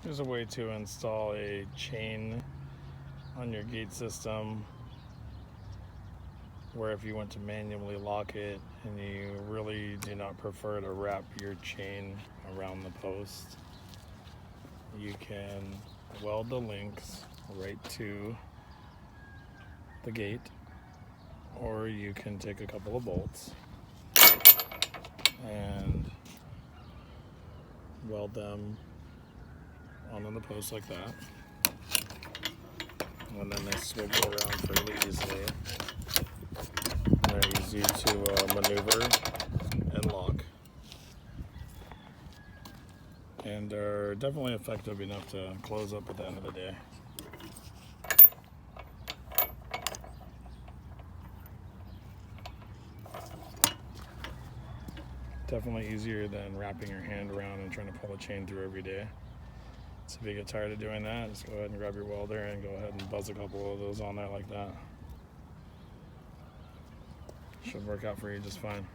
Here's a way to install a chain on your gate system, where if you want to manually lock it and you really do not prefer to wrap your chain around the post, you can weld the links right to the gate, or you can take a couple of bolts and weld them onto the post like that, and then they swivel around fairly easily. They're easy to maneuver and lock, and are definitely effective enough to close up at the end of the day. Definitely easier than wrapping your hand around and trying to pull a chain through every day. So if you get tired of doing that, just go ahead and grab your welder and go ahead and buzz a couple of those on there like that. Should work out for you just fine.